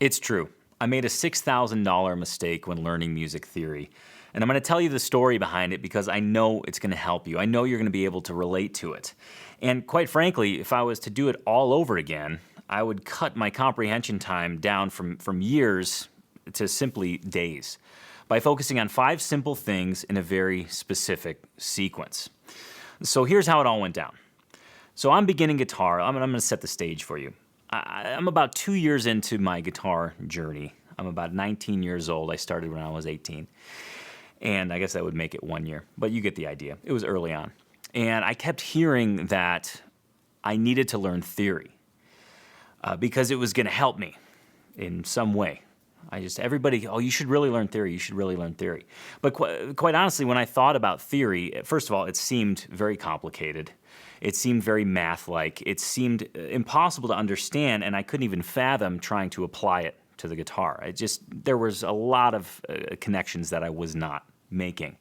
It's true. I made a $6,000 mistake when learning music theory. And I'm going to tell you the story behind it because I know it's going to help you. I know you're going to be able to relate to it. And quite frankly, if I was to do it all over again, I would cut my comprehension time down from years to simply days by focusing on 5 simple things in a very specific sequence. So here's how it all went down. So I'm beginning guitar. I'm going to set the stage for you. I'm about 2 years into my guitar journey. I'm about 19 years old. I started when I was 18. And I guess that would make it 1 year. But you get the idea. It was early on. And I kept hearing that I needed to learn theory because it was going to help me in some way. Everybody, oh, you should really learn theory. You should really learn theory. But quite honestly, when I thought about theory, first of all, it seemed very complicated. It seemed very math-like. It seemed impossible to understand, and I couldn't even fathom trying to apply it to the guitar. There was a lot of connections that I was not making.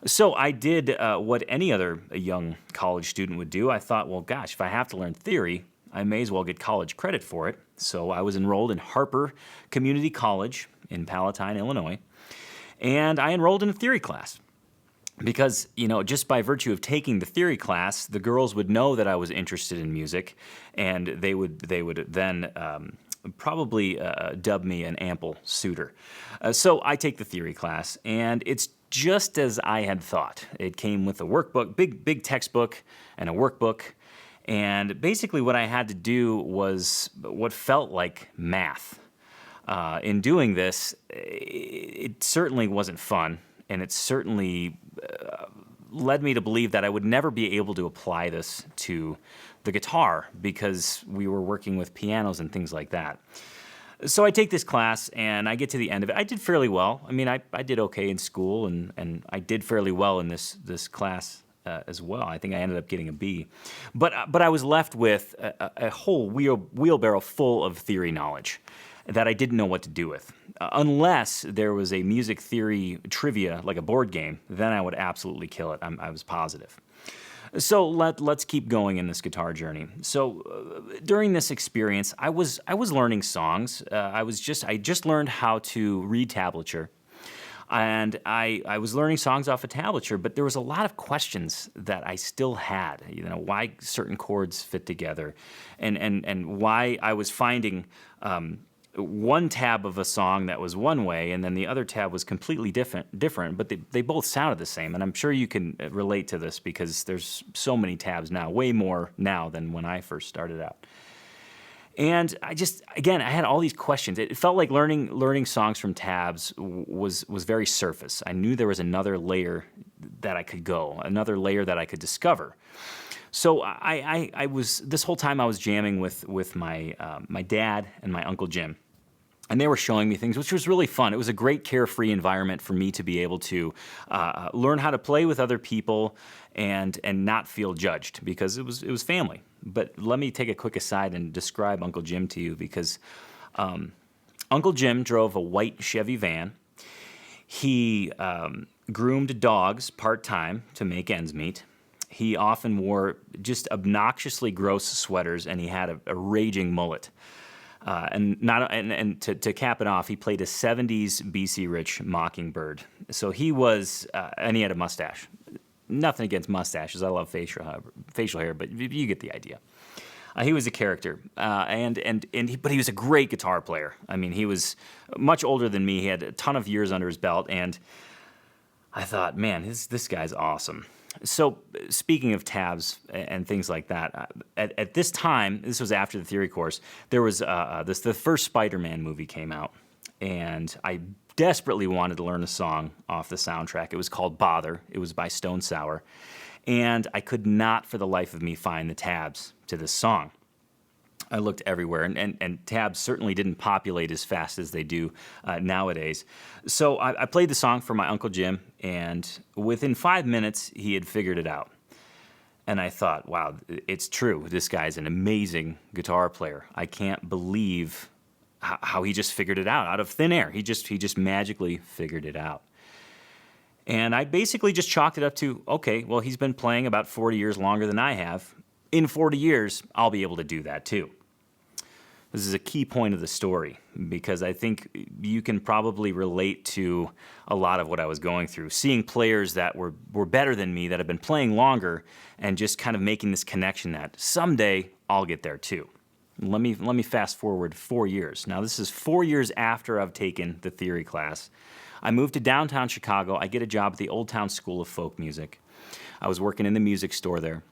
So I did what any other young college student would do. I thought, well, gosh, if I have to learn theory, I may as well get college credit for it. So I was enrolled in Harper Community College in Palatine, Illinois, and I enrolled in a theory class. Because, just by virtue of taking the theory class, the girls would know that I was interested in music, and they would then probably dub me an ample suitor. So I take the theory class, and it's just as I had thought. It came with a workbook, big textbook, and a workbook. And basically what I had to do was what felt like math. In doing this, it certainly wasn't fun. And it certainly led me to believe that I would never be able to apply this to the guitar because we were working with pianos and things like that. So I take this class, and I get to the end of it. I did fairly well. I mean, I did okay in school, and I did fairly well in this class as well. I think I ended up getting a B. But I was left with a whole wheelbarrow full of theory knowledge that I didn't know what to do with. Unless there was a music theory trivia, like a board game, then I would absolutely kill it. I was positive. So let's keep going in this guitar journey. So during this experience, I was learning songs. I just learned how to read tablature. And I was learning songs off of tablature, but there was a lot of questions that I still had. Why certain chords fit together, and why I was finding one tab of a song that was one way, and then the other tab was completely different, but they both sounded the same. And I'm sure you can relate to this because there's so many tabs now, way more now than when I first started out. And I had all these questions. It felt like learning songs from tabs was very surface. I knew there was another layer that I could go, another layer that I could discover. So I was this whole time I was jamming with my dad and my Uncle Jim. And they were showing me things, which was really fun. It was a great carefree environment for me to be able to learn how to play with other people and not feel judged because it was family. But let me take a quick aside and describe Uncle Jim to you because Uncle Jim drove a white Chevy van. He groomed dogs part-time to make ends meet. He often wore just obnoxiously gross sweaters, and he had a raging mullet. And to cap it off, he played a 70s BC Rich Mockingbird. So he was, and he had a mustache. Nothing against mustaches. I love facial hair, but you get the idea. He was a character, but he was a great guitar player. I mean, he was much older than me. He had a ton of years under his belt, and I thought, man, this guy's awesome. So speaking of tabs and things like that, at this time, this was after the theory course, there was the first Spider-Man movie came out, and I desperately wanted to learn a song off the soundtrack. It was called Bother. It was by Stone Sour, and I could not for the life of me find the tabs to this song. I looked everywhere, and tabs certainly didn't populate as fast as they do nowadays. So I played the song for my Uncle Jim, and within 5 minutes, he had figured it out. And I thought, wow, it's true. This guy's an amazing guitar player. I can't believe how he just figured it out of thin air. He just magically figured it out. And I basically just chalked it up to, okay, well, he's been playing about 40 years longer than I have. In 40 years, I'll be able to do that too. This is a key point of the story because I think you can probably relate to a lot of what I was going through. Seeing players that were better than me, that have been playing longer, and just kind of making this connection that someday I'll get there too. Let me fast forward 4 years. Now this is 4 years after I've taken the theory class. I moved to downtown Chicago. I get a job at the Old Town School of Folk Music. I was working in the music store there.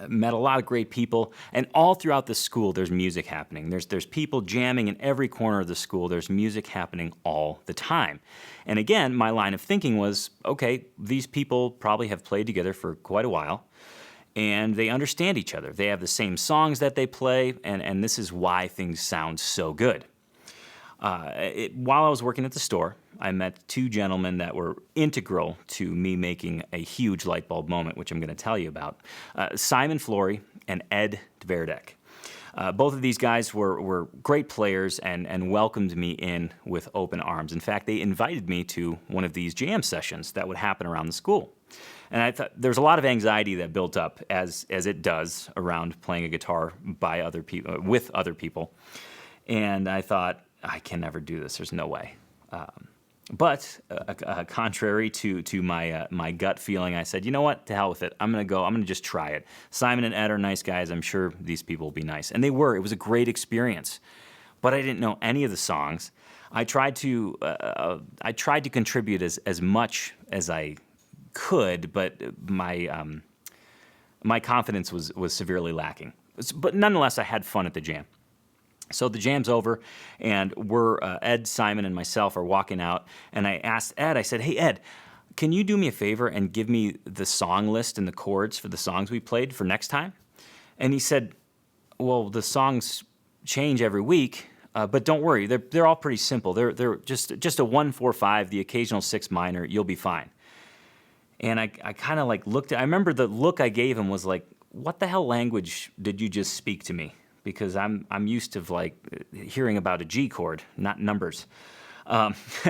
Met a lot of great people, and all throughout the school there's music happening. There's people jamming in every corner of the school. There's music happening all the time. And again, my line of thinking was, okay, these people probably have played together for quite a while, and they understand each other. They have the same songs that they play, and this is why things sound so good. While I was working at the store, I met two gentlemen that were integral to me making a huge light bulb moment, which I'm going to tell you about. Simon Flory and Ed Dverdek. Both of these guys were great players and welcomed me in with open arms. In fact, they invited me to one of these jam sessions that would happen around the school. And I thought there was a lot of anxiety that built up, as it does around playing a guitar by other people, with other people. And I thought, I can never do this. There's no way. But contrary to my gut feeling, I said, you know what? To hell with it. I'm going to go. I'm going to just try it. Simon and Ed are nice guys. I'm sure these people will be nice. And they were. It was a great experience. But I didn't know any of the songs. I tried to contribute as much as I could, but my confidence was severely lacking. But nonetheless, I had fun at the jam. So the jam's over, and Ed, Simon, and myself are walking out, and I asked Ed, I said, hey, Ed, can you do me a favor and give me the song list and the chords for the songs we played for next time? And he said, well, the songs change every week, but don't worry, they're all pretty simple. They're just a 1-4-5, the occasional 6 minor, you'll be fine. And I kind of like looked I remember the look I gave him was like, what the hell language did you just speak to me? Because I'm used to like hearing about a G chord, not numbers.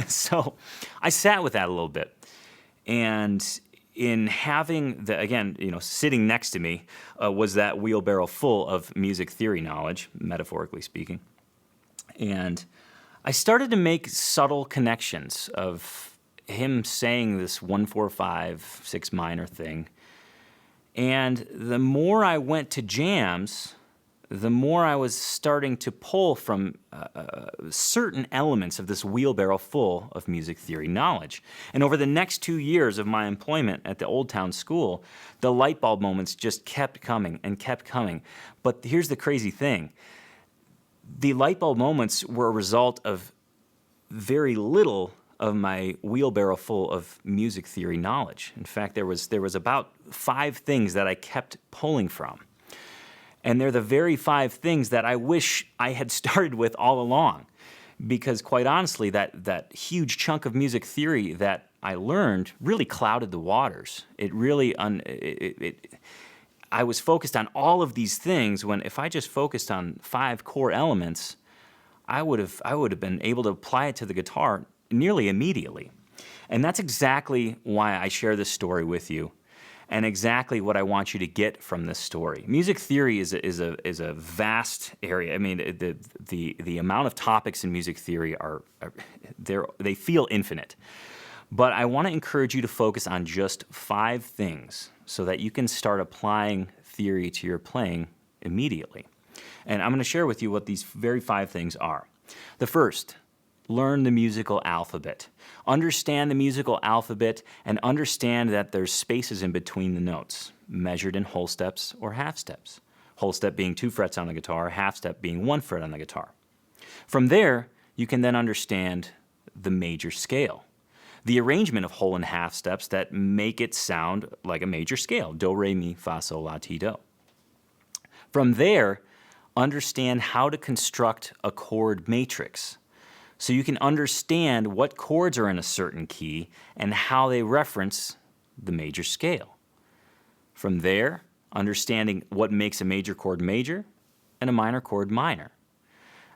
So I sat with that a little bit, and in having sitting next to me was that wheelbarrow full of music theory knowledge, metaphorically speaking, and I started to make subtle connections of him saying this 1-4-5 6 minor thing, and the more I went to jams, the more I was starting to pull from certain elements of this wheelbarrow full of music theory knowledge. And over the next 2 years of my employment at the Old Town School, the light bulb moments just kept coming and kept coming. But here's the crazy thing. The light bulb moments were a result of very little of my wheelbarrow full of music theory knowledge. In fact, there was about 5 things that I kept pulling from. And they're the very 5 things that I wish I had started with all along. Because quite honestly, that huge chunk of music theory that I learned really clouded the waters. It really, I was focused on all of these things when if I just focused on 5 core elements, I would have been able to apply it to the guitar nearly immediately. And that's exactly why I share this story with you. And exactly what I want you to get from this story. Music theory is a vast area. I mean, the amount of topics in music theory they feel infinite. But I want to encourage you to focus on just 5 things so that you can start applying theory to your playing immediately. And I'm going to share with you what these very 5 things are. The first, learn the musical alphabet. Understand the musical alphabet and understand that there's spaces in between the notes, measured in whole steps or half steps. Whole step being 2 frets on the guitar, half step being 1 fret on the guitar. From there, you can then understand the major scale, the arrangement of whole and half steps that make it sound like a major scale, do, re, mi, fa, sol, la, ti, do. From there, understand how to construct a chord matrix, so you can understand what chords are in a certain key and how they reference the major scale. From there, understanding what makes a major chord major and a minor chord minor.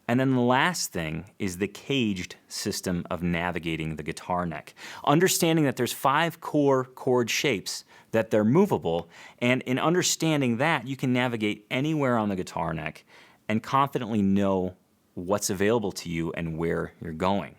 And then the last thing is the caged system of navigating the guitar neck. Understanding that there's 5 core chord shapes, that they're movable, and in understanding that, you can navigate anywhere on the guitar neck and confidently know what's available to you and where you're going.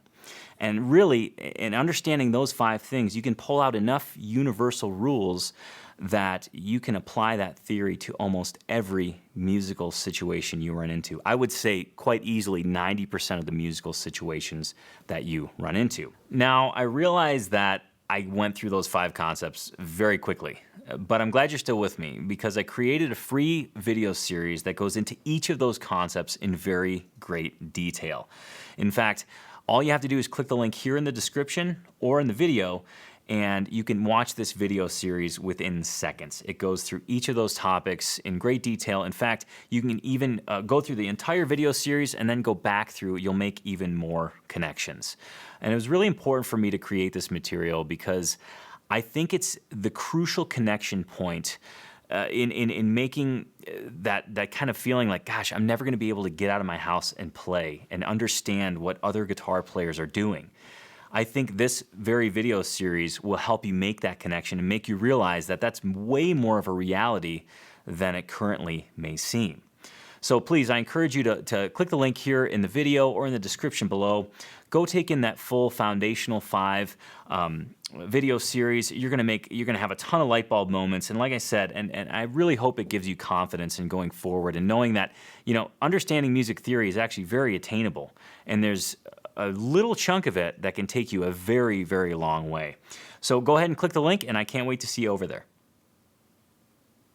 And really, in understanding those 5 things, you can pull out enough universal rules that you can apply that theory to almost every musical situation you run into. I would say quite easily 90% of the musical situations that you run into. Now, I realize that I went through those 5 concepts very quickly, but I'm glad you're still with me because I created a free video series that goes into each of those concepts in very great detail. In fact, all you have to do is click the link here in the description or in the video, and you can watch this video series within seconds. It goes through each of those topics in great detail. In fact, you can even go through the entire video series and then go back through. You'll make even more connections. And it was really important for me to create this material because I think it's the crucial connection point in making that kind of feeling like, gosh, I'm never going to be able to get out of my house and play and understand what other guitar players are doing. I think this very video series will help you make that connection and make you realize that that's way more of a reality than it currently may seem. So please, I encourage you to click the link here in the video or in the description below. Go take in that full foundational 5 video series. You're gonna have a ton of light bulb moments, and like I said, and I really hope it gives you confidence in going forward and knowing that, understanding music theory is actually very attainable, and there's a little chunk of it that can take you a very, very long way. So go ahead and click the link, and I can't wait to see you over there.